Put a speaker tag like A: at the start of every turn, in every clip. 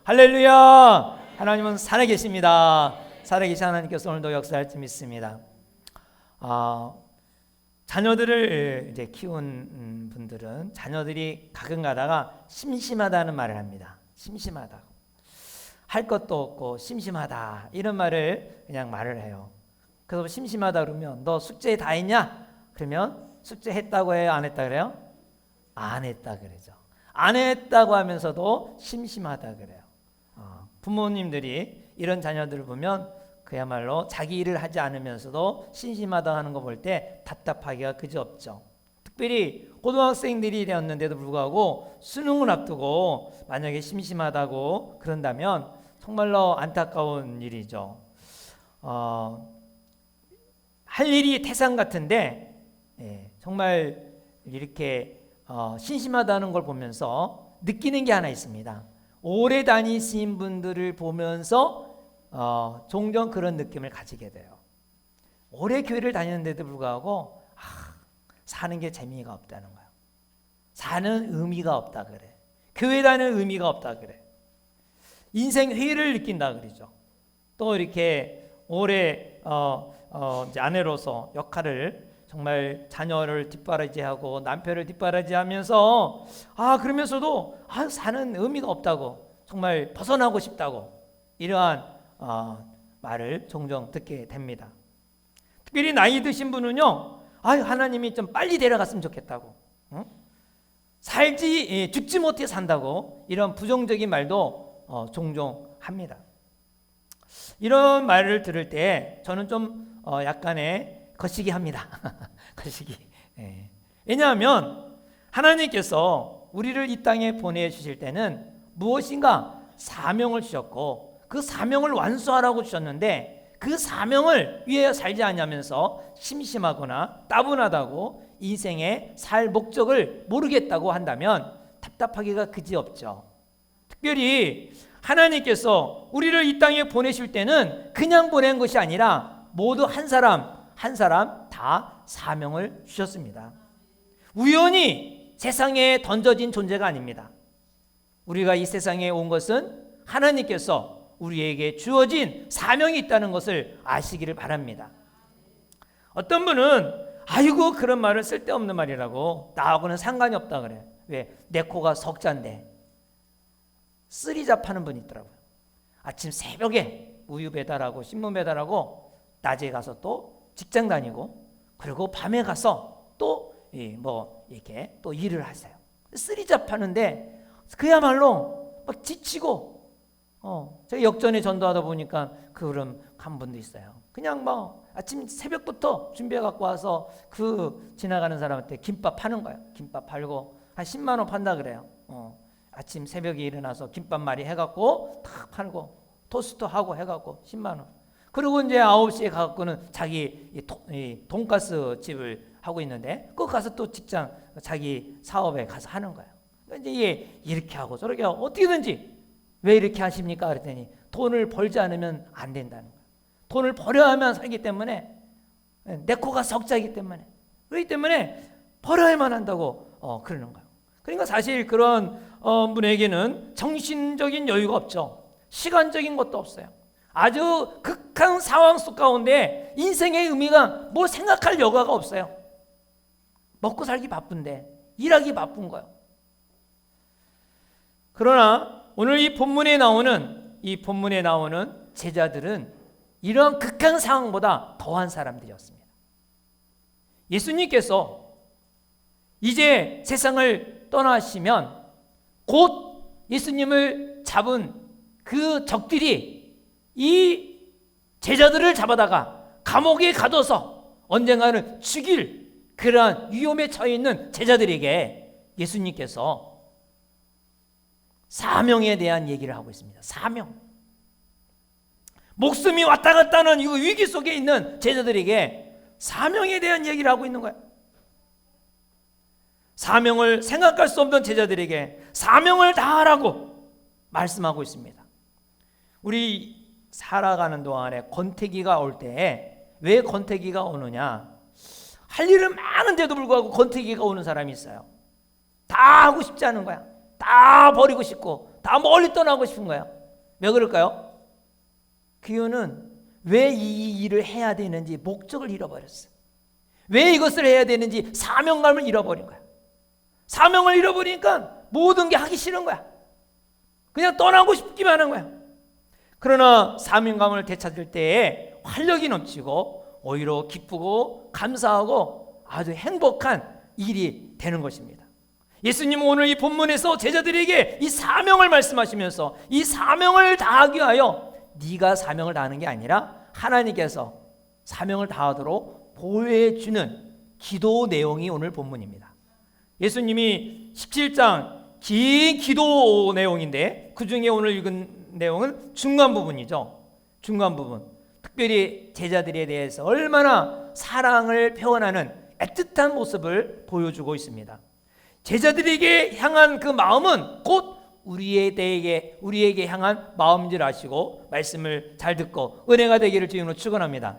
A: 할렐루야. 하나님은 살아계십니다. 살아계신 하나님께서 오늘도 역사할 줄 믿습니다. 자녀들을 이제 키운 분들은 자녀들이 가끔 가다가 심심하다는 말을 합니다. 심심하다고. 할 것도 없고 심심하다 이런 말을 그냥 말을 해요. 그래서 심심하다 그러면 너 숙제 다 했냐? 그러면 숙제 했다고 해요? 안 했다 그래요? 안 했다 그러죠. 안 했다고 하면서도 심심하다 그래요. 부모님들이 이런 자녀들을 보면 그야말로 자기 일을 하지 않으면서도 심심하다 하는 거 볼 때 답답하기가 그지없죠. 특별히 고등학생들이 되었는데도 불구하고 수능을 앞두고 만약에 심심하다고 그런다면 정말로 안타까운 일이죠. 할 일이 태산 같은데 정말 이렇게 심심하다는 걸 보면서 느끼는 게 하나 있습니다. 오래 다니신 분들을 보면서 종종 그런 느낌을 가지게 돼요. 오래 교회를 다니는데도 불구하고 사는 게 재미가 없다는 거예요. 사는 의미가 없다 그래. 교회 다니는 의미가 없다 그래. 인생 회의를 느낀다 그러죠. 또 이렇게 오래 이제 아내로서 역할을 정말 자녀를 뒷바라지하고 남편을 뒷바라지하면서 그러면서도 사는 의미가 없다고 정말 벗어나고 싶다고 이러한 말을 종종 듣게 됩니다. 특별히 나이 드신 분은요, 하나님이 좀 빨리 데려갔으면 좋겠다고, 죽지 못해 산다고 이런 부정적인 말도 종종 합니다. 이런 말을 들을 때 저는 좀 약간의 거시기 합니다. 거시기. 왜냐하면 하나님께서 우리를 이 땅에 보내주실 때는 무엇인가 사명을 주셨고 그 사명을 완수하라고 주셨는데 그 사명을 위해 살지 않으면서 심심하거나 따분하다고 인생의 살 목적을 모르겠다고 한다면 답답하기가 그지없죠. 특별히 하나님께서 우리를 이 땅에 보내실 때는 그냥 보낸 것이 아니라 모두 한 사람 한 사람 다 사명을 주셨습니다. 우연히 세상에 던져진 존재가 아닙니다. 우리가 이 세상에 온 것은 하나님께서 우리에게 주어진 사명이 있다는 것을 아시기를 바랍니다. 어떤 분은 아이고 그런 말을 쓸데없는 말이라고 나하고는 상관이 없다 그래. 왜? 내 코가 석자인데. 쓰리자 파는 분이 있더라고요. 아침 새벽에 우유 배달하고 신문 배달하고 낮에 가서 또 직장 다니고 그리고 밤에 가서 또 이렇게 또 일을 하세요. 쓰리자 파는데 그야말로 막 지치고 제가 역전에 전도하다 보니까 그런 간 분도 있어요. 그냥 아침 새벽부터 준비해 갖고 와서 지나가는 사람한테 김밥 파는 거예요. 김밥 팔고 한 10만 원 판다 그래요. 아침 새벽에 일어나서 김밥말이 해갖고 탁 팔고 토스트 하고 해갖고 10만 원. 그리고 이제 9시에 가갖고는 자기 돈가스 집을 하고 있는데 그 가서 또 직장 자기 사업에 가서 하는 거예요. 이제 이렇게 하고 저렇게 하고 어떻게든지 왜 이렇게 하십니까? 그랬더니 돈을 벌지 않으면 안 된다는 거예요. 돈을 벌여야만 살기 때문에 내 코가 석자이기 때문에 그렇기 때문에 벌어야만 한다고 그러는 거예요. 그러니까 사실 그런 분에게는 정신적인 여유가 없죠. 시간적인 것도 없어요. 아주 극한 상황 속 가운데 인생의 의미가 뭘 생각할 여가가 없어요. 먹고 살기 바쁜데 일하기 바쁜 거예요. 그러나 오늘 이 본문에 나오는 제자들은 이런 극한 상황보다 더한 사람들이었습니다. 예수님께서 이제 세상을 떠나시면 곧 예수님을 잡은 그 적들이 이 제자들을 잡아다가 감옥에 가둬서 언젠가는 죽일 그러한 위험에 처해 있는 제자들에게 예수님께서 사명에 대한 얘기를 하고 있습니다. 사명. 목숨이 왔다 갔다 하는 이 위기 속에 있는 제자들에게 사명에 대한 얘기를 하고 있는 거예요. 사명을 생각할 수 없는 제자들에게 사명을 다하라고 말씀하고 있습니다. 우리 살아가는 동안에 권태기가 올 때 왜 권태기가 오느냐? 할 일은 많은데도 불구하고 권태기가 오는 사람이 있어요. 다 하고 싶지 않은 거야. 다 버리고 싶고 다 멀리 떠나고 싶은 거야. 왜 그럴까요? 그 이유는 왜 이 일을 해야 되는지 목적을 잃어버렸어. 왜 이것을 해야 되는지 사명감을 잃어버린 거야. 사명을 잃어버리니까 모든 게 하기 싫은 거야. 그냥 떠나고 싶기만 하는 거야. 그러나 사명감을 되찾을 때에 활력이 넘치고 오히려 기쁘고 감사하고 아주 행복한 일이 되는 것입니다. 예수님은 오늘 이 본문에서 제자들에게 이 사명을 말씀하시면서 이 사명을 다하기 위하여 네가 사명을 다하는 게 아니라 하나님께서 사명을 다하도록 보호해 주는 기도 내용이 오늘 본문입니다. 예수님이 17장 긴 기도 내용인데 그 중에 오늘 읽은 내용은 중간 부분이죠. 중간 부분. 특별히 제자들에 대해서 얼마나 사랑을 표현하는 애틋한 모습을 보여주고 있습니다. 제자들에게 향한 그 마음은 곧 우리에게 향한 마음인 줄 아시고 말씀을 잘 듣고 은혜가 되기를 주님으로 축원합니다.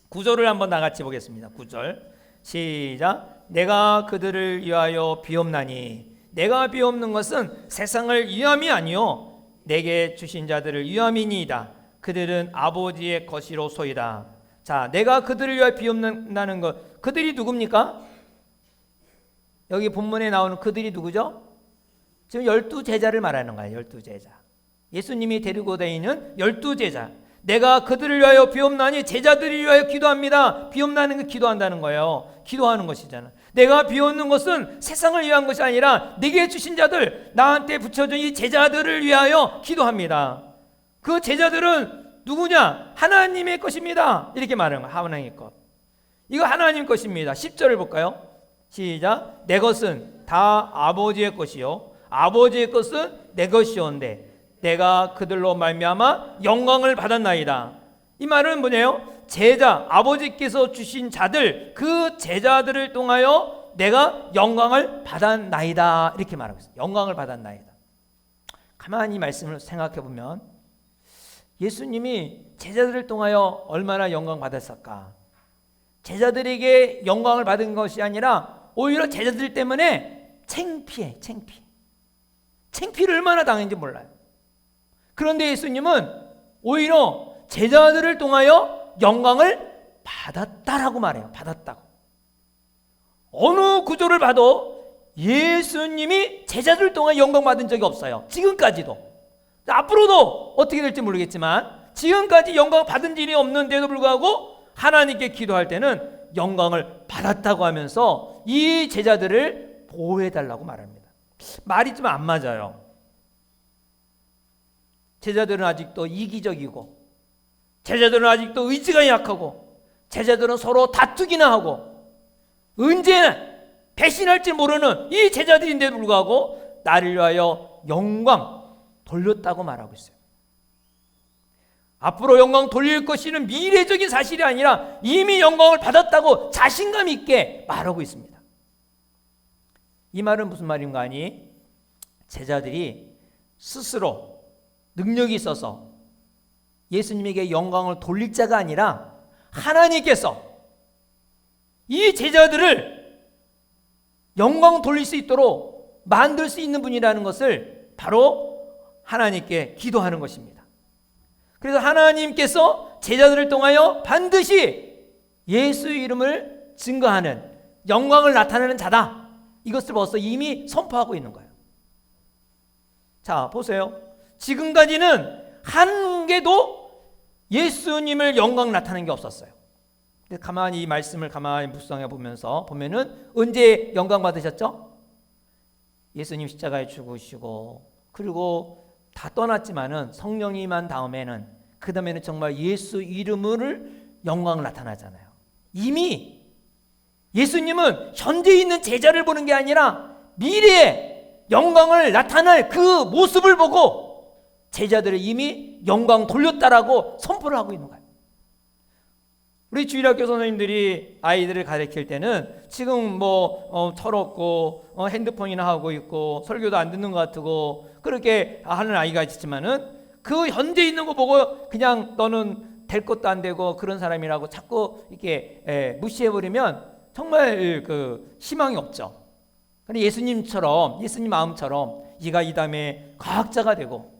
A: 9절을 한번 다 같이 보겠습니다. 9절 시작. 내가 그들을 위하여 비옵나니 내가 비옵는 것은 세상을 위함이 아니요 내게 주신 자들을 위함이니이다. 그들은 아버지의 것이로소이다. 자, 내가 그들을 위하여 비옵는다는 것, 그들이 누굽니까? 여기 본문에 나오는 그들이 누구죠? 지금 12제자를 말하는 거예요. 12제자. 예수님이 데리고 다니는 12제자. 내가 그들을 위하여 비옵나니 제자들을 위하여 기도합니다. 비옵나는 건 기도한다는 거예요. 기도하는 것이잖아. 내가 비옵는 것은 세상을 위한 것이 아니라 내게 주신 자들, 나한테 붙여준 이 제자들을 위하여 기도합니다. 그 제자들은 누구냐? 하나님의 것입니다. 이렇게 말하는 거예요. 하나님의 것. 이거 하나님 것입니다. 10절을 볼까요? 시작. 내 것은 다 아버지의 것이요 아버지의 것은 내 것이온데 내가 그들로 말미암아 영광을 받았나이다. 이 말은 뭐냐요? 제자, 아버지께서 주신 자들, 그 제자들을 통하여 내가 영광을 받았나이다. 이렇게 말하고 있어요. 영광을 받았나이다. 가만히 이 말씀을 생각해 보면 예수님이 제자들을 통하여 얼마나 영광 받았을까? 제자들에게 영광을 받은 것이 아니라 오히려 제자들 때문에 창피를 얼마나 당했는지 몰라요. 그런데 예수님은 오히려 제자들을 통하여 영광을 받았다라고 말해요. 받았다고. 어느 구조를 봐도 예수님이 제자들을 통해 영광 받은 적이 없어요. 지금까지도. 앞으로도 어떻게 될지 모르겠지만 지금까지 영광 받은 일이 없는데도 불구하고 하나님께 기도할 때는 영광을 받았다고 하면서 이 제자들을 보호해달라고 말합니다. 말이 좀 안 맞아요. 제자들은 아직도 이기적이고 제자들은 아직도 의지가 약하고 제자들은 서로 다투기나 하고 언제나 배신할지 모르는 이 제자들인데도 불구하고 나를 위하여 영광 돌렸다고 말하고 있어요. 앞으로 영광 돌릴 것이는 미래적인 사실이 아니라 이미 영광을 받았다고 자신감 있게 말하고 있습니다. 이 말은 무슨 말인가 하니 제자들이 스스로 능력이 있어서 예수님에게 영광을 돌릴 자가 아니라 하나님께서 이 제자들을 영광 돌릴 수 있도록 만들 수 있는 분이라는 것을 바로 하나님께 기도하는 것입니다. 그래서 하나님께서 제자들을 통하여 반드시 예수 이름을 증거하는 영광을 나타내는 자다. 이것을 벌써 이미 선포하고 있는 거예요. 자, 보세요. 지금까지는 한 개도 예수님을 영광 나타내는 게 없었어요. 근데 가만히 이 말씀을 가만히 묵상해 보면서 보면은 언제 영광 받으셨죠? 예수님 십자가에 죽으시고 그리고 다 떠났지만은 성령이만 다음에는 그 다음에는 정말 예수 이름을 영광을 나타나잖아요. 이미 예수님은 현재 있는 제자를 보는 게 아니라 미래에 영광을 나타낼 그 모습을 보고 제자들을 이미 영광 돌렸다라고 선포를 하고 있는 거예요. 우리 주일학교 선생님들이 아이들을 가르칠 때는 지금 철없고 핸드폰이나 하고 있고 설교도 안 듣는 것 같고 그렇게 하는 아이가 있지만은 그 현재 있는 거 보고 그냥 너는 될 것도 안 되고 그런 사람이라고 자꾸 이렇게 무시해버리면 정말 그 희망이 없죠. 근데 예수님 마음처럼 이가 이 다음에 과학자가 되고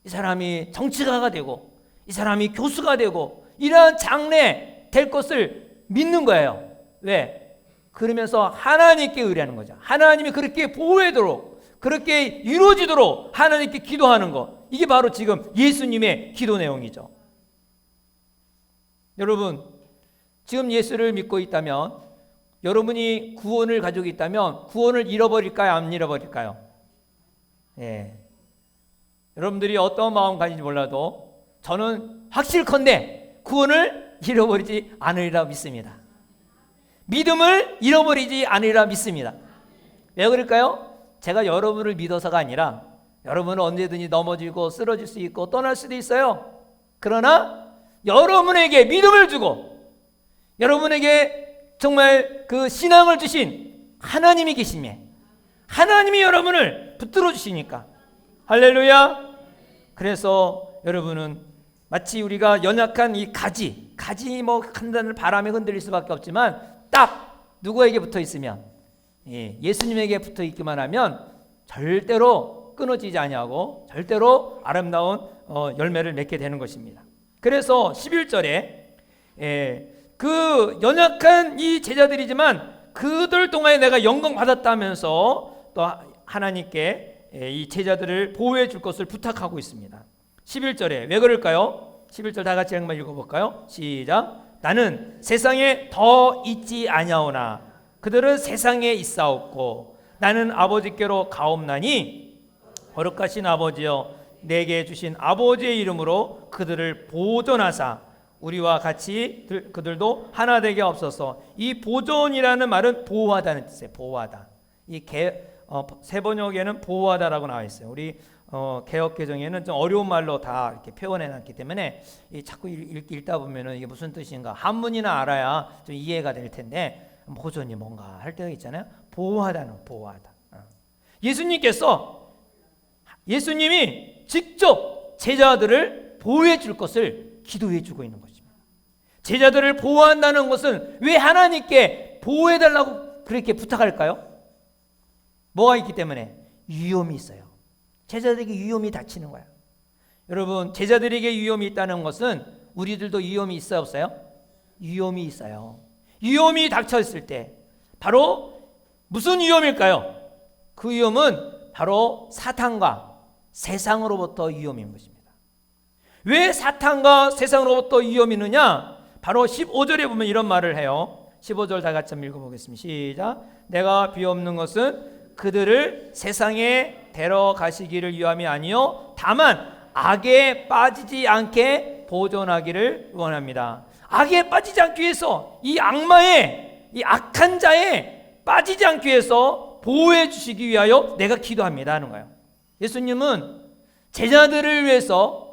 A: 이 사람이 정치가가 되고 이 사람이 교수가 되고 이러한 장래 될 것을 믿는 거예요. 왜? 그러면서 하나님께 의뢰하는 거죠. 하나님이 그렇게 보호하도록 그렇게 이루어지도록 하나님께 기도하는 것. 이게 바로 지금 예수님의 기도 내용이죠. 여러분, 지금 예수를 믿고 있다면, 여러분이 구원을 가지고 있다면 구원을 잃어버릴까요? 안 잃어버릴까요? 예. 여러분들이 어떤 마음 가진지 몰라도 저는 확실컨대 구원을 잃어버리지 않으리라 믿습니다. 믿음을 잃어버리지 않으리라 믿습니다. 왜 그럴까요? 제가 여러분을 믿어서가 아니라 여러분은 언제든지 넘어지고 쓰러질 수 있고 떠날 수도 있어요. 그러나 여러분에게 믿음을 주고 여러분에게 정말 그 신앙을 주신 하나님이 계시며 하나님이 여러분을 붙들어 주시니까 할렐루야. 그래서 여러분은 마치 우리가 연약한 이 가지 뭐 한단을 바람에 흔들릴 수밖에 없지만 딱 누구에게 붙어 있으면 예수님에게 붙어 있기만 하면 절대로 끊어지지 아니하고 절대로 아름다운 열매를 맺게 되는 것입니다. 그래서 11절에 그 연약한 이 제자들이지만 그들 동안에 내가 영광 받았다면서 또 하나님께 이 제자들을 보호해 줄 것을 부탁하고 있습니다. 11절에 왜 그럴까요? 11절 다 같이 한번 읽어볼까요? 시작. 나는 세상에 더 있지 아니하오나 그들은 세상에 있사옵고 나는 아버지께로 가옵나니 거룩하신 아버지여 내게 주신 아버지의 이름으로 그들을 보존하사 우리와 같이 그들도 하나 되게 없어서. 이 보존이라는 말은 보호하다는 뜻이에요. 보호하다. 이 세번역에는 보호하다라고 나와 있어요. 우리 개역 개정에는 좀 어려운 말로 다 이렇게 표현해놨기 때문에 자꾸 읽다 보면은 이게 무슨 뜻인가 한문이나 알아야 좀 이해가 될 텐데 보존이 뭔가 할 때가 있잖아요. 보호하다는 보호하다. 예수님이 직접 제자들을 보호해 줄 것을 기도해 주고 있는 것입니다. 제자들을 보호한다는 것은 왜 하나님께 보호해 달라고 그렇게 부탁할까요? 뭐가 있기 때문에? 위험이 있어요. 제자들에게 위험이 닥치는 거예요. 여러분, 제자들에게 위험이 있다는 것은 우리들도 위험이 있어요, 없어요? 위험이 있어요. 위험이 닥쳐있을 때 바로 무슨 위험일까요? 그 위험은 바로 사탄과 세상으로부터 위험인 것입니다. 왜 사탄과 세상으로부터 위험이 있느냐? 바로 15절에 보면 이런 말을 해요. 15절 다 같이 한번 읽어보겠습니다. 시작. 내가 비옵는 것은 그들을 세상에 데려가시기를 위함이 아니요 다만 악에 빠지지 않게 보존하기를 원합니다. 악에 빠지지 않기 위해서 이 악마의 이 악한 자에 빠지지 않기 위해서 보호해 주시기 위하여 내가 기도합니다 하는 거예요. 예수님은 제자들을 위해서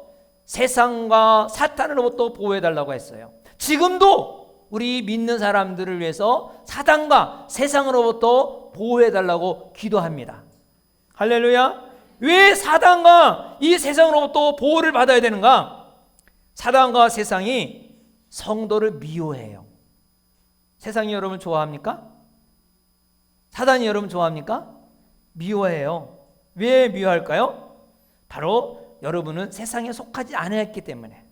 A: 세상과 사탄으로부터 보호해 달라고 했어요. 지금도 우리 믿는 사람들을 위해서 사단과 세상으로부터 보호해 달라고 기도합니다. 할렐루야. 왜 사단과 이 세상으로부터 보호를 받아야 되는가? 사단과 세상이 성도를 미워해요. 세상이 여러분 좋아합니까? 사단이 여러분 좋아합니까? 미워해요. 왜 미워할까요? 바로 여러분은 세상에 속하지 않았기 때문에.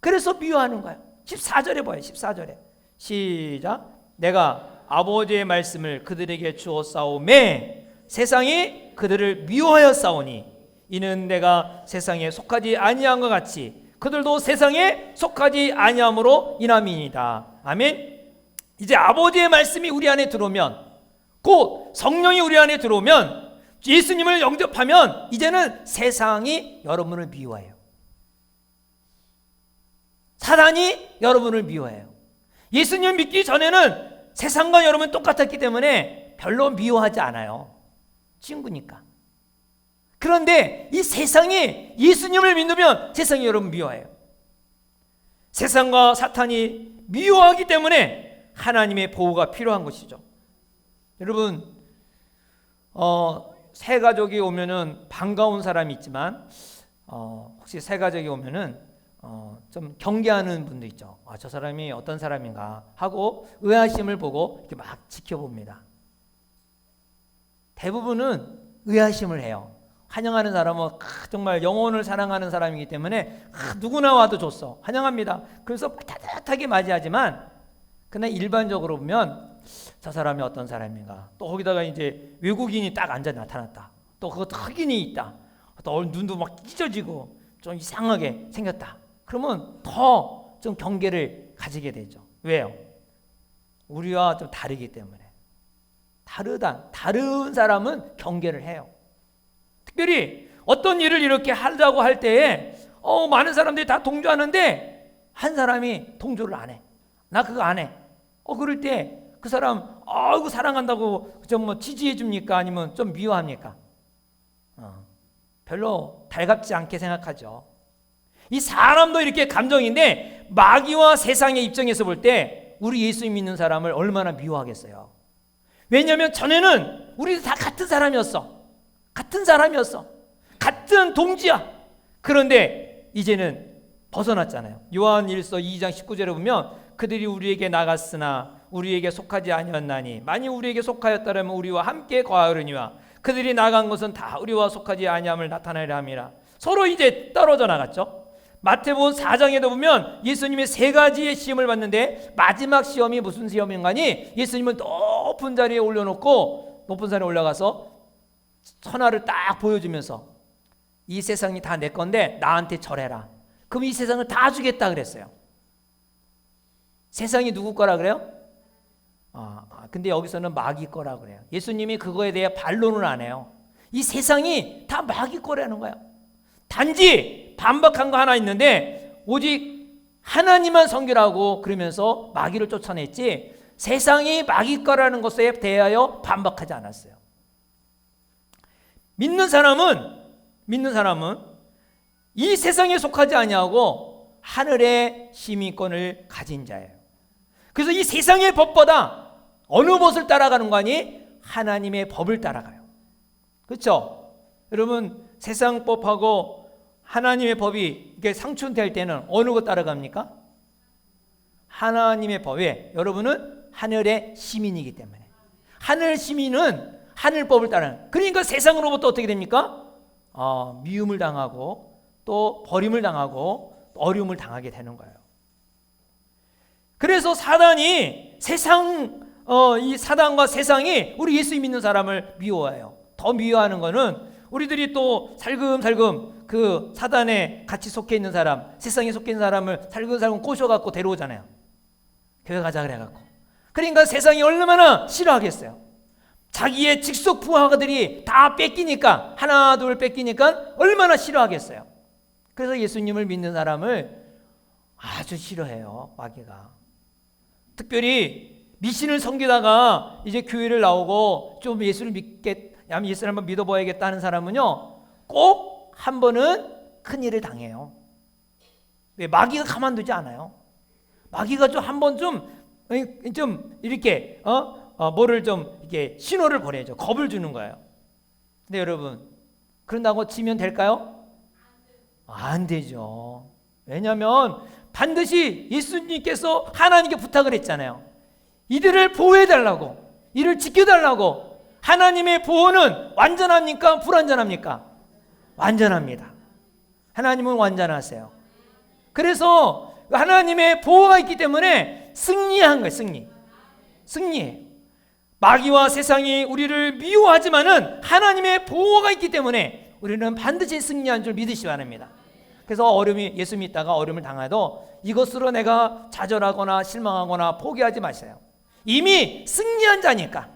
A: 그래서 미워하는 거예요. 14절에 봐요. 14절에 시작. 내가 아버지의 말씀을 그들에게 주었사오매 세상이 그들을 미워하였사오니 이는 내가 세상에 속하지 아니한 것 같이 그들도 세상에 속하지 아니함으로 인함이니이다. 아멘. 이제 아버지의 말씀이 우리 안에 들어오면 곧 성령이 우리 안에 들어오면 예수님을 영접하면 이제는 세상이 여러분을 미워해요. 사단이 여러분을 미워해요. 예수님 믿기 전에는 세상과 여러분 똑같았기 때문에 별로 미워하지 않아요. 친구니까. 그런데 이 세상이 예수님을 믿으면 세상이 여러분 미워해요. 세상과 사탄이 미워하기 때문에 하나님의 보호가 필요한 것이죠. 여러분, 새 가족이 오면은 반가운 사람이 있지만 혹시 새 가족이 오면은 좀 경계하는 분도 있죠. 저 사람이 어떤 사람인가 하고 의아심을 보고 이렇게 막 지켜봅니다. 대부분은 의아심을 해요. 환영하는 사람은 정말 영혼을 사랑하는 사람이기 때문에 누구나 와도 좋소. 환영합니다. 그래서 따뜻하게 맞이하지만 그러나 일반적으로 보면 저 사람이 어떤 사람인가. 또 거기다가 이제 외국인이 딱 앉아 나타났다. 또 그것도 흑인이 있다. 또 눈도 막 찢어지고 좀 이상하게 생겼다. 그러면 더 좀 경계를 가지게 되죠. 왜요? 우리와 좀 다르기 때문에. 다른 사람은 경계를 해요. 특별히 어떤 일을 이렇게 하자고 할 때에 많은 사람들이 다 동조하는데 한 사람이 동조를 안 해. 나 그거 안 해. 그럴 때 그 사람 이거 사랑한다고 좀 뭐 지지해 줍니까? 아니면 좀 미워합니까? 별로 달갑지 않게 생각하죠. 이 사람도 이렇게 감정인데 마귀와 세상의 입장에서 볼 때 우리 예수 믿는 사람을 얼마나 미워하겠어요. 왜냐하면 전에는 우리 다 같은 사람이었어. 같은 동지야. 그런데 이제는 벗어났잖아요. 요한일서 2장 19절에 보면 그들이 우리에게 나갔으나 우리에게 속하지 아니었나니 만일 우리에게 속하였다면 우리와 함께 거하려니와 그들이 나간 것은 다 우리와 속하지 아니함을 나타내려 함이라. 서로 이제 떨어져 나갔죠. 마태복음 4장에도 보면 예수님이 세 가지의 시험을 받는데 마지막 시험이 무슨 시험인가니 예수님은 높은 자리에 올려놓고 높은 산에 올라가서 천하를 딱 보여주면서 이 세상이 다 내 건데 나한테 절해라. 그럼 이 세상을 다 주겠다 그랬어요. 세상이 누구 거라 그래요? 근데 여기서는 마귀 거라 그래요. 예수님이 그거에 대해 반론을 안 해요. 이 세상이 다 마귀 거라는 거예요. 단지 반박한 거 하나 있는데 오직 하나님만 섬기라고 그러면서 마귀를 쫓아냈지 세상이 마귀 거라는 것에 대하여 반박하지 않았어요. 믿는 사람은 이 세상에 속하지 아니하고 하늘의 시민권을 가진 자예요. 그래서 이 세상의 법보다 어느 법을 따라가는 거 아니? 하나님의 법을 따라가요. 그렇죠? 여러분 세상 법하고 하나님의 법이 이게 상충될 때는 어느 것 따라갑니까? 하나님의 법에 여러분은 하늘의 시민이기 때문에 하늘 시민은 하늘 법을 따르는. 그러니까 세상으로부터 어떻게 됩니까? 미움을 당하고 또 버림을 당하고 또 어려움을 당하게 되는 거예요. 그래서 사단이 이 사단과 세상이 우리 예수 믿는 사람을 미워해요. 더 미워하는 거는 우리들이 또 살금살금 그 사단에 같이 속해 있는 사람, 세상에 속해 있는 사람을 살금살금 꼬셔갖고 데려오잖아요. 교회 가자 그래갖고. 그러니까 세상이 얼마나 싫어하겠어요. 자기의 직속 부하들이 다 뺏기니까 하나 둘 뺏기니까 얼마나 싫어하겠어요. 그래서 예수님을 믿는 사람을 아주 싫어해요. 마귀가. 특별히 미신을 섬기다가 이제 교회를 나오고 좀 예수를 한번 믿어봐야겠다 하는 사람은요 꼭 한 번은 큰일을 당해요. 왜? 마귀가 가만두지 않아요. 마귀가 좀 한 번 좀 이렇게 뭐를 좀 이렇게 신호를 보내죠. 겁을 주는 거예요. 근데 여러분 그런다고 지면 될까요? 안 되죠. 왜냐하면 반드시 예수님께서 하나님께 부탁을 했잖아요. 이들을 보호해달라고, 이를 지켜달라고. 하나님의 보호는 완전합니까? 불완전합니까? 완전합니다. 하나님은 완전하세요. 그래서 하나님의 보호가 있기 때문에 승리한 거예요. 승리해요. 마귀와 세상이 우리를 미워하지만은 하나님의 보호가 있기 때문에 우리는 반드시 승리한 줄 믿으시기 바랍니다. 그래서 예수 믿다가 어려움을 당해도 이것으로 내가 좌절하거나 실망하거나 포기하지 마세요. 이미 승리한 자니까.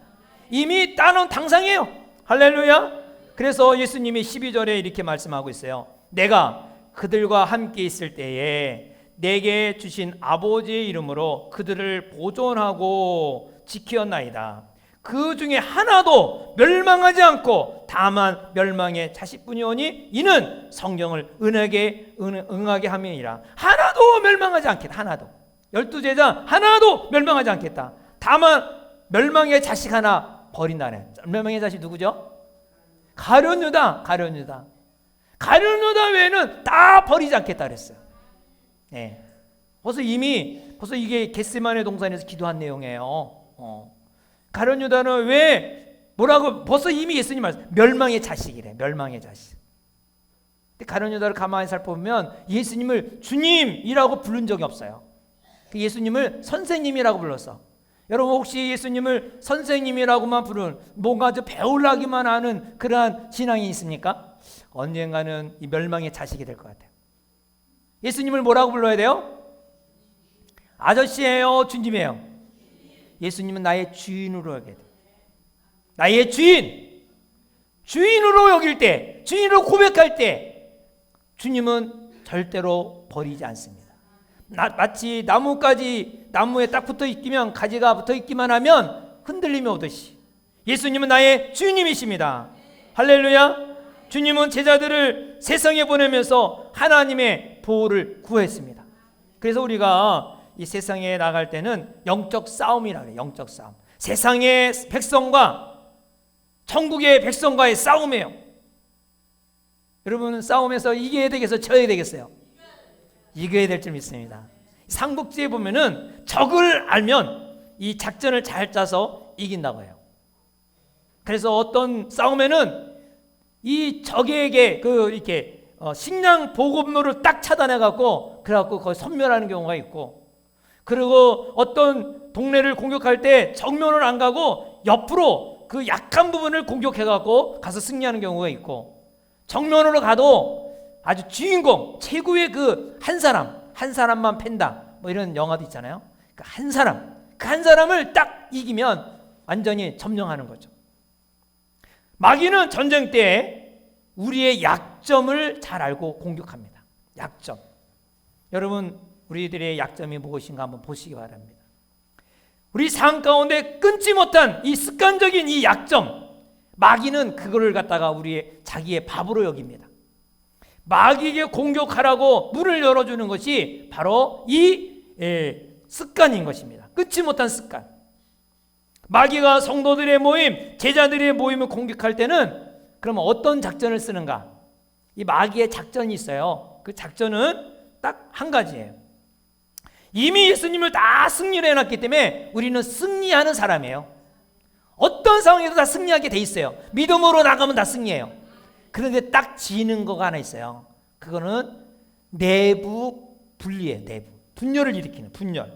A: 이미 따놓은 당상이에요. 할렐루야. 그래서 예수님이 12절에 이렇게 말씀하고 있어요. 내가 그들과 함께 있을 때에 내게 주신 아버지의 이름으로 그들을 보존하고 지켰나이다. 그 중에 하나도 멸망하지 않고 다만 멸망의 자식뿐이오니 이는 성경을 응하게 함이니라. 하나도 멸망하지 않겠다. 하나도. 12제자 하나도 멸망하지 않겠다. 다만 멸망의 자식 하나 버린다네. 멸망의 자식 누구죠? 가룟 유다 외에는 다 버리지 않겠다 그랬어요. 네. 벌써 이게 겟세마네 동산에서 기도한 내용이에요. 가룟 유다는 왜 뭐라고 벌써 이미 예수님 말씀 멸망의 자식이래. 멸망의 자식. 근데 가룟 유다를 가만히 살펴보면 예수님을 주님이라고 부른 적이 없어요. 예수님을 선생님이라고 불렀어. 여러분 혹시 예수님을 선생님이라고만 부른 뭔가 좀 배우려기만 하는 그러한 신앙이 있습니까? 언젠가는 이 멸망의 자식이 될 것 같아요. 예수님을 뭐라고 불러야 돼요? 아저씨예요, 주님이에요? 예수님은 나의 주인으로 여겨야 돼요. 나의 주인으로 여길 때, 주인으로 고백할 때 주님은 절대로 버리지 않습니다. 마치 나무에 딱 붙어 있기면, 가지가 붙어 있기만 하면 흔들림이 오듯이 예수님은 나의 주님이십니다. 할렐루야. 주님은 제자들을 세상에 보내면서 하나님의 보호를 구했습니다. 그래서 우리가 이 세상에 나갈 때는 영적 싸움이라고 해요. 영적 싸움. 세상의 백성과 천국의 백성과의 싸움이에요. 여러분은 싸움에서 이겨야 되겠어요? 져야 되겠어요? 이겨야 될 줄 믿습니다. 삼국지에 보면은 적을 알면 이 작전을 잘 짜서 이긴다고 해요. 그래서 어떤 싸움에는 이 적에게 이렇게 식량 보급로를 딱 차단해 갖고 그래갖고 거의 섬멸하는 경우가 있고, 그리고 어떤 동네를 공격할 때 정면을 안 가고 옆으로 그 약한 부분을 공격해 갖고 가서 승리하는 경우가 있고, 정면으로 가도 아주 주인공 최고의 그 한 사람만 팬다 뭐 이런 영화도 있잖아요. 그 한 사람을 딱 이기면 완전히 점령하는 거죠. 마귀는 전쟁 때 우리의 약점을 잘 알고 공격합니다. 약점. 여러분 우리들의 약점이 무엇인가 한번 보시기 바랍니다. 우리 삶 가운데 끊지 못한 이 습관적인 이 약점, 마귀는 그거를 갖다가 우리의 자기의 밥으로 여깁니다. 마귀에게 공격하라고 문을 열어주는 것이 바로 이 습관인 것입니다. 끊지 못한 습관. 마귀가 성도들의 모임, 제자들의 모임을 공격할 때는 그러면 어떤 작전을 쓰는가? 이 마귀의 작전이 있어요. 그 작전은 딱 한 가지예요. 이미 예수님을 다 승리를 해놨기 때문에 우리는 승리하는 사람이에요. 어떤 상황에도 다 승리하게 돼 있어요. 믿음으로 나가면 다 승리해요. 그런데 딱 지는 거가 하나 있어요. 그거는 내부 분리예요. 내부 분열을 일으키는 분열.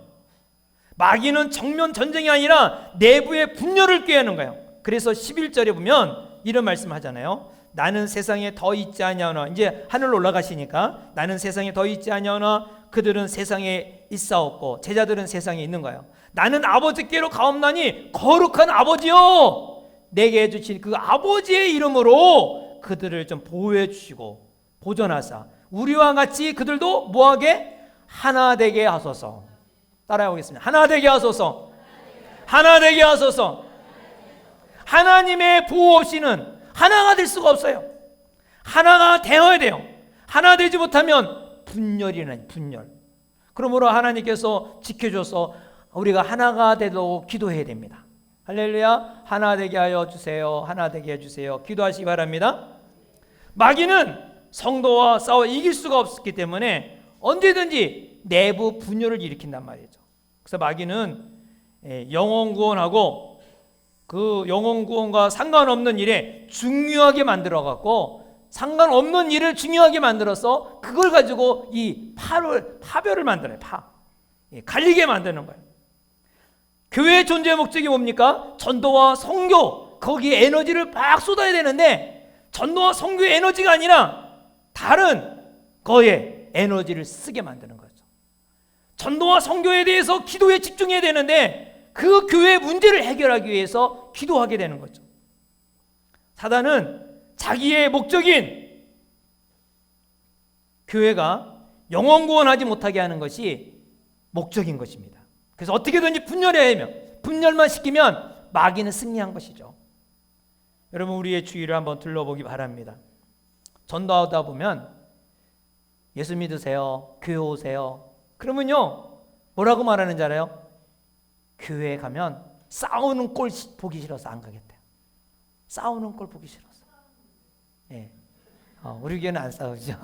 A: 마귀는 정면 전쟁이 아니라 내부의 분열을 꾀하는 거예요. 그래서 11절에 보면 이런 말씀 하잖아요. 나는 세상에 더 있지 아니하나. 이제 하늘로 올라가시니까 나는 세상에 더 있지 아니하나 그들은 세상에 있사옵고 제자들은 세상에 있는 거예요. 나는 아버지께로 가옵나니 거룩한 아버지요, 내게 해주신 그 아버지의 이름으로 그들을 좀 보호해 주시고 보존하사 우리와 같이 그들도 뭐하게? 하나 되게 하소서. 따라해 보겠습니다. 하나 되게 하소서. 하나 되게 하소서. 하나님의 보호 없이는 하나가 될 수가 없어요. 하나가 되어야 돼요. 하나 되지 못하면 분열이라는 분열. 그러므로 하나님께서 지켜줘서 우리가 하나가 되도록 기도해야 됩니다. 할렐루야. 하나 되게 하여 주세요. 하나 되게 해주세요. 기도하시기 바랍니다. 마귀는 성도와 싸워 이길 수가 없기 때문에 언제든지 내부 분열을 일으킨단 말이죠. 그래서 마귀는 영혼 구원하고 그 영혼 구원과 상관없는 일에 중요하게 만들어 갖고 상관없는 일을 중요하게 만들어서 그걸 가지고 이 파별을 만들어요. 갈리게 만드는 거예요. 교회의 존재 목적이 뭡니까? 전도와 선교, 거기에 에너지를 막 쏟아야 되는데 전도와 선교의 에너지가 아니라 다른 거에 에너지를 쓰게 만드는 거죠. 전도와 선교에 대해서 기도에 집중해야 되는데 그 교회의 문제를 해결하기 위해서 기도하게 되는 거죠. 사단은 자기의 목적인 교회가 영혼 구원하지 못하게 하는 것이 목적인 것입니다. 그래서 어떻게든지 분열해야 하며 분열만 시키면 마귀는 승리한 것이죠. 여러분 우리의 주위를 한번 둘러보기 바랍니다. 전도하다 보면 예수 믿으세요, 교회 오세요. 그러면요 뭐라고 말하는지 알아요? 교회에 가면 싸우는 꼴 보기 싫어서 안 가겠대요. 싸우는 꼴 보기 싫어서. 예. 우리 교회는 안 싸우죠.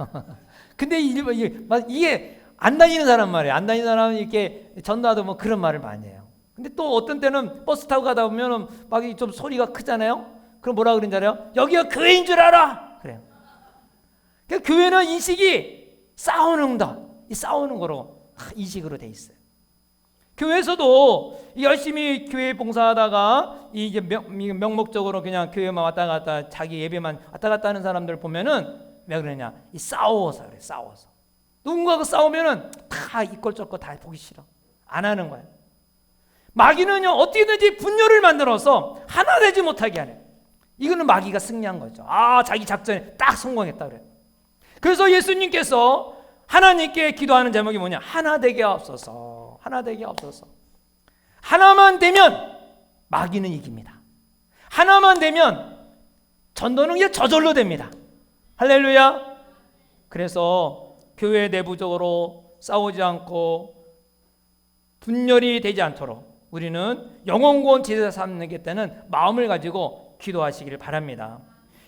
A: 근데 이게 안 다니는 사람 말이에요. 안 다니는 사람은 이렇게 전도하다 뭐 그런 말을 많이 해요. 근데 또 어떤 때는 버스 타고 가다 보면 막 좀 소리가 크잖아요. 그럼 뭐라 그러는지 알아요? 여기가 교회인 줄 알아. 그래요. 그러니까 교회는 인식이 싸우는 다, 이 싸우는 거로 인식으로 돼 있어요. 교회에서도 열심히 교회 봉사하다가 이제 명목적으로 그냥 교회만 왔다 갔다 자기 예배만 왔다 갔다 하는 사람들 보면은 왜 그러냐? 이 싸워서 그래. 싸워서 누군가가 싸우면은 다 이꼴저꼴 다 보기 싫어. 안 하는 거예요. 마귀는요 어떻게든지 분열을 만들어서 하나 되지 못하게 하네. 이거는 마귀가 승리한 거죠. 아, 자기 작전에 딱 성공했다 그래요. 그래서 예수님께서 하나님께 기도하는 제목이 뭐냐? 하나 되게 하옵소서. 하나 되게 하옵소서. 하나만 되면 마귀는 이깁니다. 하나만 되면 전도는 그냥 저절로 됩니다. 할렐루야. 그래서 교회 내부적으로 싸우지 않고 분열이 되지 않도록 우리는 영혼구원 제사 삼겠다는 마음을 가지고 기도하시기를 바랍니다.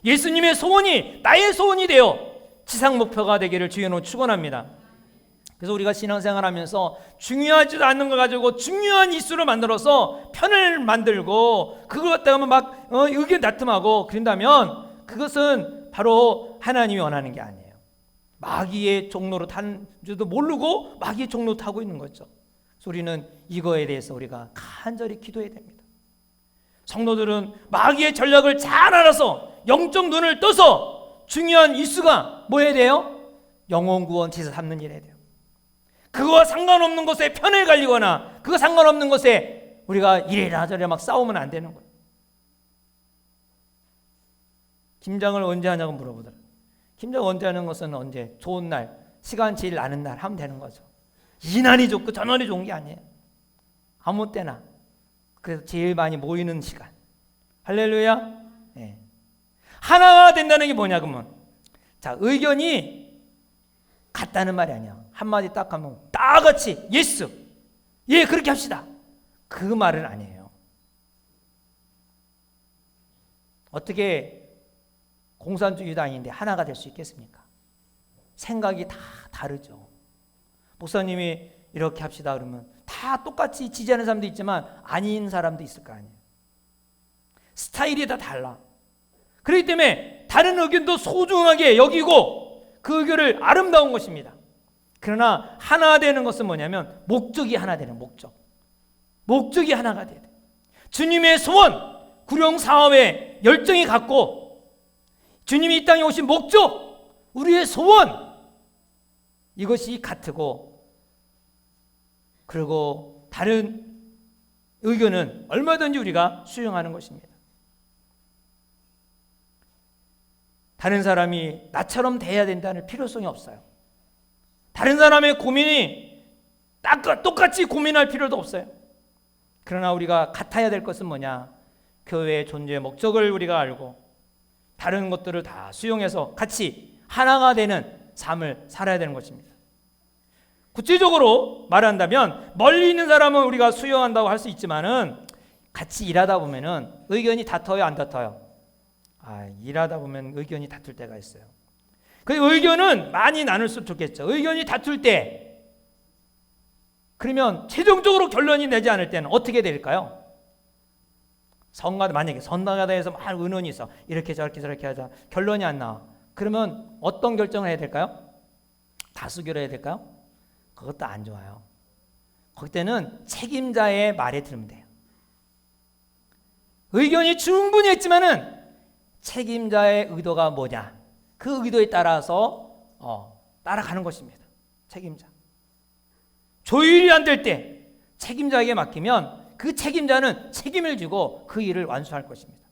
A: 예수님의 소원이 나의 소원이 되어 지상 목표가 되기를 주여는 축원합니다. 그래서 우리가 신앙생활하면서 중요하지도 않는 걸 가지고 중요한 이슈를 만들어서 편을 만들고 그걸 갖다가 막 의견 다툼하고 그런다면 그것은 바로 하나님이 원하는 게 아니에요. 마귀의 종로로 탄 줄도 모르고 마귀의 종로 타고 있는 거죠. 그래서 우리는 이거에 대해서 우리가 간절히 기도해야 됩니다. 성도들은 마귀의 전략을 잘 알아서 영적 눈을 떠서 중요한 이슈가 뭐 해야 돼요? 영혼 구원 제사 삼는 일 해야 돼요. 그거와 상관없는 것에 편을 갈리거나 그거 상관없는 것에 우리가 이래라 저래라 막 싸우면 안 되는 거예요. 김장을 언제 하냐고 물어보더라. 김장 언제 하는 것은 언제? 좋은 날, 시간 제일 나는 날 하면 되는 거죠. 이 날이 좋고 저 날이 좋은 게 아니에요. 아무 때나. 그래서 제일 많이 모이는 시간. 할렐루야. 네. 하나가 된다는 게 뭐냐 그러면 자, 의견이 같다는 말이 아니야. 한마디 딱 하면 다 같이 예스, 예 그렇게 합시다. 그 말은 아니에요. 어떻게 공산주의도 아닌데 하나가 될 수 있겠습니까? 생각이 다 다르죠. 목사님이 이렇게 합시다 그러면 다 똑같이 지지하는 사람도 있지만 아닌 사람도 있을 거 아니에요. 스타일이 다 달라. 그렇기 때문에 다른 의견도 소중하게 여기고 그 의견을 아름다운 것입니다. 그러나 하나 되는 것은 뭐냐면 목적이 하나 되는 목적. 목적이 하나가 돼야 돼. 주님의 소원, 구령 사업에 열정이 갖고 주님이 이 땅에 오신 목적, 우리의 소원 이것이 같고 그리고 다른 의견은 얼마든지 우리가 수용하는 것입니다. 다른 사람이 나처럼 돼야 된다는 필요성이 없어요. 다른 사람의 고민이 똑같이 고민할 필요도 없어요. 그러나 우리가 같아야 될 것은 뭐냐? 교회의 존재의 목적을 우리가 알고 다른 것들을 다 수용해서 같이 하나가 되는 삶을 살아야 되는 것입니다. 구체적으로 말한다면 멀리 있는 사람은 우리가 수용한다고 할 수 있지만은 같이 일하다 보면은 의견이 다퉈요, 안 다퉈요? 일하다 보면 의견이 다툴 때가 있어요. 그 의견은 많이 나눌수록 좋겠죠. 의견이 다툴 때 그러면 최종적으로 결론이 내지 않을 때는 어떻게 될까요? 만약에 선거가다에서 막 의논이 있어. 이렇게 저렇게 하자. 결론이 안 나와. 그러면 어떤 결정을 해야 될까요? 다수결을 해야 될까요? 그것도 안 좋아요. 그때는 책임자의 말에 들으면 돼요. 의견이 충분히 했지만은 책임자의 의도가 뭐냐? 그 의도에 따라서 따라가는 것입니다. 책임자. 조율이 안 될 때 책임자에게 맡기면 그 책임자는 책임을 지고 그 일을 완수할 것입니다.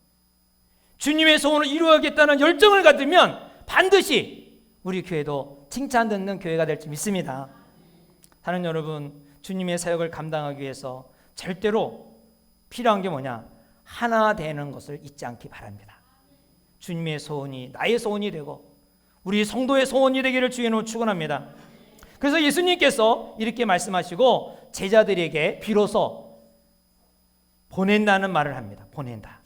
A: 주님의 소원을 이루어야겠다는 열정을 가지면 반드시 우리 교회도 칭찬 듣는 교회가 될 줄 믿습니다. 사랑하는 여러분, 주님의 사역을 감당하기 위해서 절대로 필요한 게 뭐냐? 하나 되는 것을 잊지 않기 바랍니다. 주님의 소원이 나의 소원이 되고 우리 성도의 소원이 되기를 주의로 축원합니다. 그래서 예수님께서 이렇게 말씀하시고 제자들에게 비로소 보낸다는 말을 합니다. 보낸다.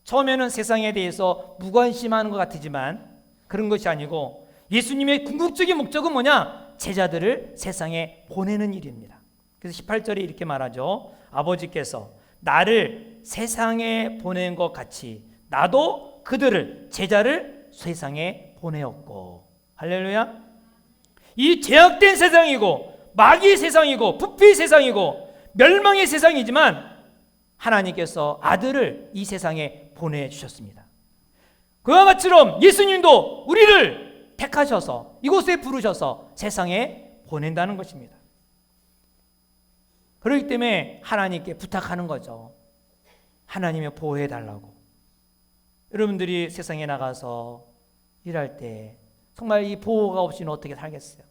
A: 처음에는 세상에 대해서 무관심하는 것 같지만 그런 것이 아니고 예수님의 궁극적인 목적은 뭐냐? 제자들을 세상에 보내는 일입니다. 그래서 18절에 이렇게 말하죠. 아버지께서 나를 세상에 보낸 것 같이 나도 그들을 제자를 세상에 보내었고. 할렐루야. 이 죄악된 세상이고 마귀의 세상이고 부패의 세상이고 멸망의 세상이지만 하나님께서 아들을 이 세상에 보내주셨습니다. 그와 같이럼 예수님도 우리를 택하셔서 이곳에 부르셔서 세상에 보낸다는 것입니다. 그렇기 때문에 하나님께 부탁하는 거죠. 하나님이 보호해달라고. 여러분들이 세상에 나가서 일할 때 정말 이 보호가 없이는 어떻게 살겠어요?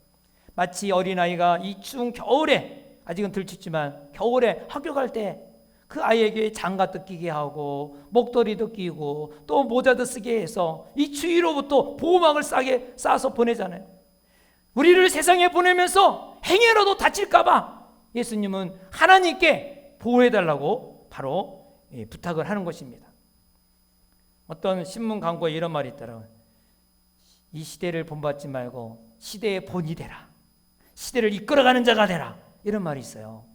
A: 마치 어린아이가 이 추운 겨울에, 아직은 덜 춥지만 겨울에 학교 갈 때 그 아이에게 장갑도 끼게 하고 목도리도 끼고 또 모자도 쓰게 해서 이 추위로부터 보호막을 싸서 보내잖아요. 우리를 세상에 보내면서 행여라도 다칠까봐 예수님은 하나님께 보호해달라고 바로 부탁을 하는 것입니다. 어떤 신문 광고에 이런 말이 있더라고요. 이 시대를 본받지 말고 시대의 본이 되라. 시대를 이끌어가는 자가 되라. 이런 말이 있어요.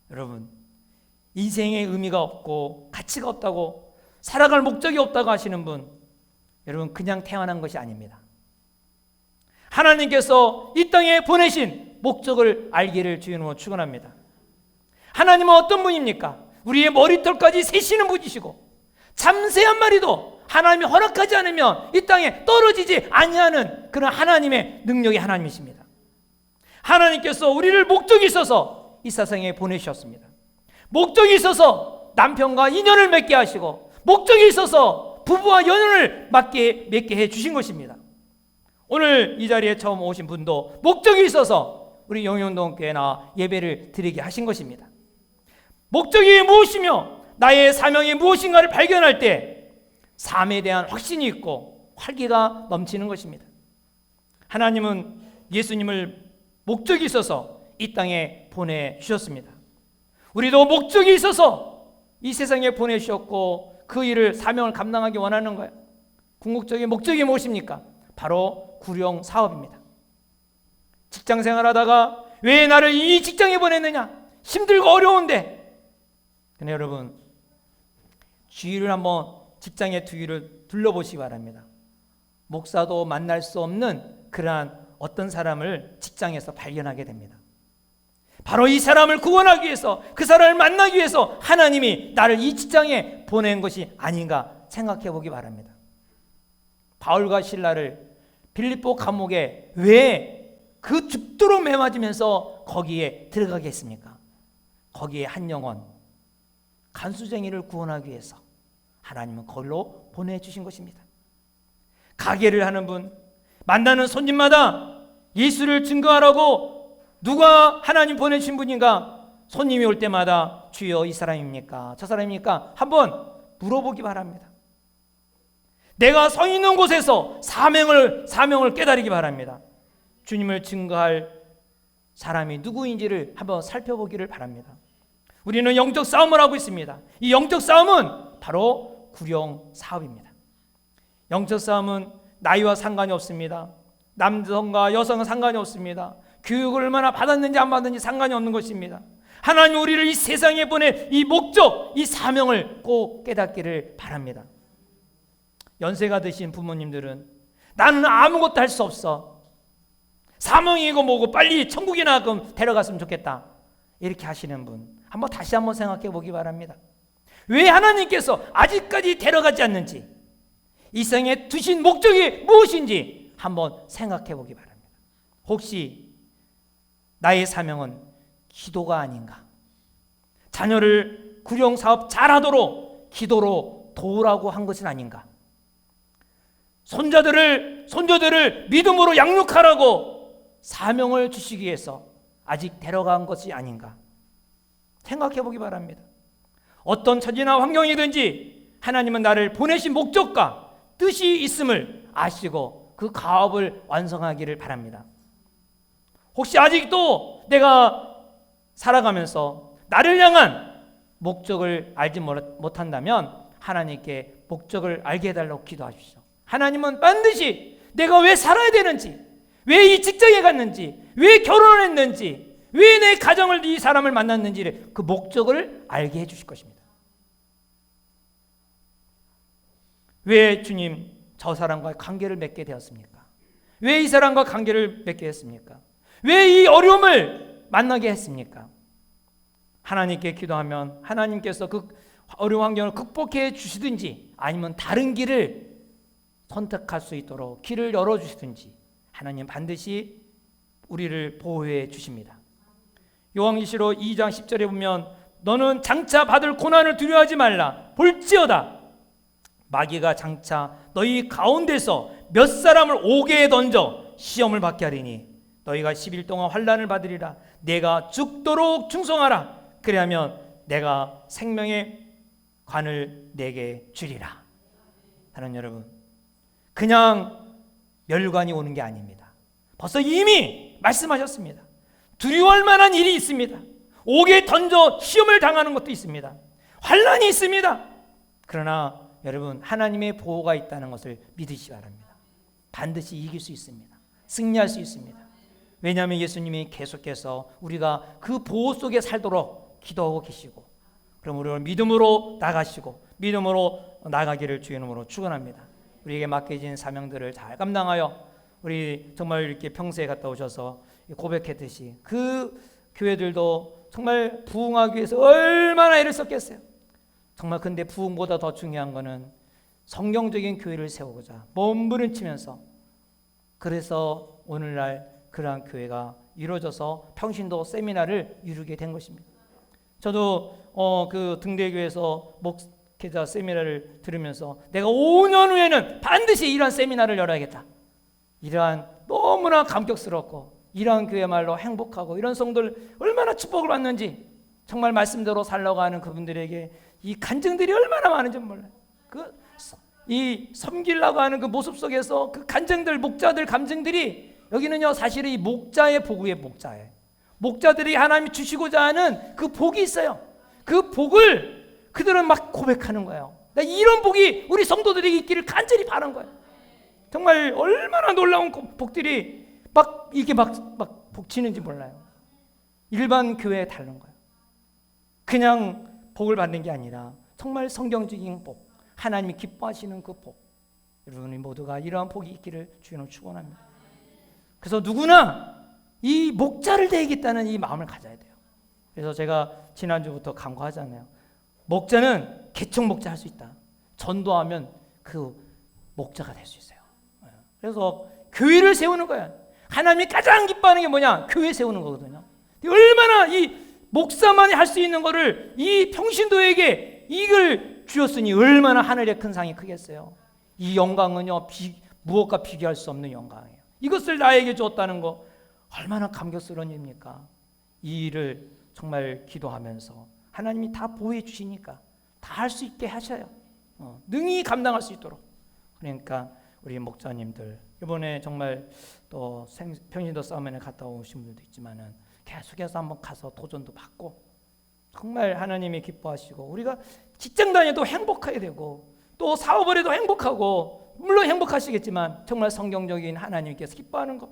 A: 여러분, 인생의 의미가 없고 가치가 없다고, 살아갈 목적이 없다고 하시는 분, 여러분 그냥 태어난 것이 아닙니다. 하나님께서 이 땅에 보내신 목적을 알기를 주님으로 축원합니다. 하나님은 어떤 분입니까? 우리의 머리털까지 세시는 분이시고 잠새 한 마리도 하나님이 허락하지 않으면 이 땅에 떨어지지 아니하는 그런 하나님의 능력의 하나님이십니다. 하나님께서 우리를 목적이 있어서 이 세상에 보내주셨습니다. 목적이 있어서 남편과 인연을 맺게 하시고 목적이 있어서 부부와 연연을 맺게 해주신 것입니다. 오늘 이 자리에 처음 오신 분도 목적이 있어서 우리 영영동교회에 나와 예배를 드리게 하신 것입니다. 목적이 무엇이며 나의 사명이 무엇인가를 발견할 때 삶에 대한 확신이 있고 활기가 넘치는 것입니다. 하나님은 예수님을 목적이 있어서 이 땅에 보내주셨습니다. 우리도 목적이 있어서 이 세상에 보내주셨고 그 일을 사명을 감당하기 원하는 거예요. 궁극적인 목적이 무엇입니까? 바로 구령 사업입니다. 직장 생활하다가 왜 나를 이 직장에 보냈느냐? 힘들고 어려운데. 근데 여러분, 주위를 한번 직장의 주위를 둘러보시기 바랍니다. 목사도 만날 수 없는 그러한 어떤 사람을 직장에서 발견하게 됩니다. 바로 이 사람을 구원하기 위해서, 그 사람을 만나기 위해서 하나님이 나를 이 직장에 보낸 것이 아닌가 생각해 보기 바랍니다. 바울과 실라를 빌립보 감옥에 왜 그 죽도록 매맞으면서 거기에 들어가게 했습니까? 거기에 한 영혼, 간수쟁이를 구원하기 위해서 하나님은 거기로 보내주신 것입니다. 가게를 하는 분, 만나는 손님마다 예수를 증거하라고 누가 하나님 보내신 분인가? 손님이 올 때마다 주여 이 사람입니까? 저 사람입니까? 한번 물어보기 바랍니다. 내가 서 있는 곳에서 사명을 깨달으기 바랍니다. 주님을 증거할 사람이 누구인지를 한번 살펴보기를 바랍니다. 우리는 영적 싸움을 하고 있습니다. 이 영적 싸움은 바로 구령 사업입니다. 영적 싸움은 나이와 상관이 없습니다. 남성과 여성은 상관이 없습니다. 교육을 얼마나 받았는지 안 받았는지 상관이 없는 것입니다. 하나님 우리를 이 세상에 보낸 이 목적, 이 사명을 꼭 깨닫기를 바랍니다. 연세가 드신 부모님들은 나는 아무것도 할 수 없어. 사명이고 뭐고 빨리 천국이나 그럼 데려갔으면 좋겠다. 이렇게 하시는 분 다시 한번 생각해 보기 바랍니다. 왜 하나님께서 아직까지 데려가지 않는지, 이 세상에 두신 목적이 무엇인지 한번 생각해 보기 바랍니다. 혹시 나의 사명은 기도가 아닌가? 자녀를 구령사업 잘하도록 기도로 도우라고 한 것은 아닌가? 손자들을 믿음으로 양육하라고 사명을 주시기 위해서 아직 데려간 것이 아닌가? 생각해 보기 바랍니다. 어떤 처지나 환경이든지 하나님은 나를 보내신 목적과 뜻이 있음을 아시고 그 가업을 완성하기를 바랍니다. 혹시 아직도 내가 살아가면서 나를 향한 목적을 알지 못한다면 하나님께 목적을 알게 해달라고 기도하십시오. 하나님은 반드시 내가 왜 살아야 되는지, 왜 이 직장에 갔는지, 왜 결혼을 했는지, 왜 내 가정을 이 사람을 만났는지를 그 목적을 알게 해주실 것입니다. 왜 주님 저 사람과의 관계를 맺게 되었습니까? 왜 이 사람과 관계를 맺게 했습니까? 왜 이 어려움을 만나게 했습니까? 하나님께 기도하면 하나님께서 그 어려운 환경을 극복해 주시든지 아니면 다른 길을 선택할 수 있도록 길을 열어주시든지 하나님 반드시 우리를 보호해 주십니다. 요한계시록 2장 10절에 보면 너는 장차 받을 고난을 두려워하지 말라. 볼지어다 마귀가 장차 너희 가운데서 몇 사람을 옥에 던져 시험을 받게 하리니 너희가 10일 동안 환난을 받으리라. 내가 죽도록 충성하라. 그리하면 내가 생명의 관을 내게 주리라. 사랑하는 여러분, 그냥 멸관이 오는 게 아닙니다. 벌써 이미 말씀하셨습니다. 두려워할 만한 일이 있습니다. 옥에 던져 시험을 당하는 것도 있습니다. 환난이 있습니다. 그러나 여러분, 하나님의 보호가 있다는 것을 믿으시기 바랍니다. 반드시 이길 수 있습니다. 승리할 수 있습니다. 왜냐하면 예수님이 계속해서 우리가 그 보호 속에 살도록 기도하고 계시고, 그럼 우리를 믿음으로 나가시고 믿음으로 나가기를 주의 이름으로 축원합니다. 우리에게 맡겨진 사명들을 잘 감당하여 우리 정말 이렇게 평소에 갔다 오셔서 고백했듯이 그 교회들도 정말 부흥하기 위해서 얼마나 애를 썼겠어요. 정말 근데 부흥보다 더 중요한 거는 성경적인 교회를 세우고자 몸부림치면서, 그래서 오늘날 그러한 교회가 이루어져서 평신도 세미나를 이루게 된 것입니다. 저도 그 등대교회에서 목회자 세미나를 들으면서 내가 5년 후에는 반드시 이러한 세미나를 열어야겠다. 이러한 너무나 감격스럽고 이러한 교회야말로 행복하고 이런 성도들 얼마나 축복을 받는지, 정말 말씀대로 살려고 하는 그분들에게 이 간증들이 얼마나 많은지 몰라요. 이 섬기려고 하는 그 모습 속에서 그 간증들, 목자들 감증들이, 여기는요 사실은 이 목자의 복이에요. 목자들이 하나님이 주시고자 하는 그 복이 있어요. 그 복을 그들은 막 고백하는 거예요. 이런 복이 우리 성도들에게 있기를 간절히 바란 거예요. 정말 얼마나 놀라운 복들이 막 이게 막 복치는지 몰라요. 일반 교회에 다른 거예요. 그냥 복을 받는 게 아니라 정말 성경적인 복, 하나님이 기뻐하시는 그 복, 여러분이 모두가 이러한 복이 있기를 주님으로 축원합니다. 그래서 누구나 이 목자를 되겠다는 이 마음을 가져야 돼요. 그래서 제가 지난주부터 강구하잖아요. 목자는 개척 목자 할 수 있다. 전도하면 그 목자가 될 수 있어요. 그래서 교회를 세우는 거야. 하나님이 가장 기뻐하는 게 뭐냐? 교회 세우는 거거든요. 얼마나 이 목사만이 할 수 있는 거를 이 평신도에게 이걸 주었으니 얼마나 하늘의 큰 상이 크겠어요. 이 영광은요 무엇과 비교할 수 없는 영광이에요. 이것을 나에게 주었다는 거 얼마나 감격스러운 일입니까? 이 일을 정말 기도하면서 하나님이 다 보호해 주시니까 다 할 수 있게 하셔요. 능히 감당할 수 있도록. 그러니까 우리 목자님들 이번에 정말 또 평신도 싸움에 갔다 오신 분도 있지만은 계속해서 한번 가서 도전도 받고 정말 하나님이 기뻐하시고, 우리가 직장 다녀도 행복하게 되고 또 사업을 해도 행복하고, 물론 행복하시겠지만 정말 성경적인 하나님께서 기뻐하는 것,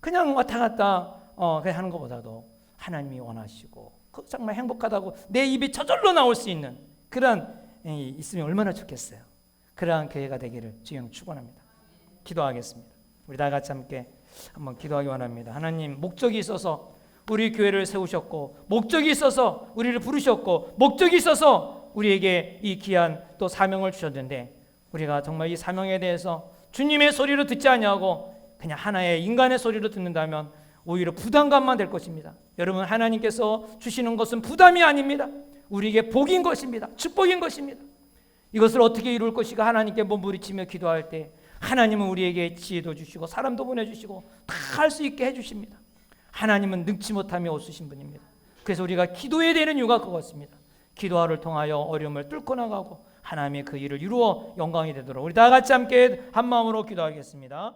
A: 그냥 왔다 갔다 그냥 하는 것보다도 하나님이 원하시고 정말 행복하다고 내 입이 저절로 나올 수 있는 그런 있으면 얼마나 좋겠어요. 그러한 교회가 되기를 주님 축원합니다. 기도하겠습니다. 우리 다 같이 함께 한번 기도하기 원합니다. 하나님, 목적이 있어서 우리 교회를 세우셨고, 목적이 있어서 우리를 부르셨고, 목적이 있어서 우리에게 이 귀한 또 사명을 주셨는데, 우리가 정말 이 사명에 대해서 주님의 소리로 듣지 아니하고 그냥 하나의 인간의 소리로 듣는다면 오히려 부담감만 될 것입니다. 여러분, 하나님께서 주시는 것은 부담이 아닙니다. 우리에게 복인 것입니다. 축복인 것입니다. 이것을 어떻게 이룰 것인가 하나님께 몸부림치며 기도할 때 하나님은 우리에게 지혜도 주시고 사람도 보내주시고 다 할 수 있게 해주십니다. 하나님은 능치 못하며 없으신 분입니다. 그래서 우리가 기도해야 되는 이유가 그것입니다. 기도를 통하여 어려움을 뚫고 나가고 하나님의 그 일을 이루어 영광이 되도록 우리 다 같이 함께 한 마음으로 기도하겠습니다.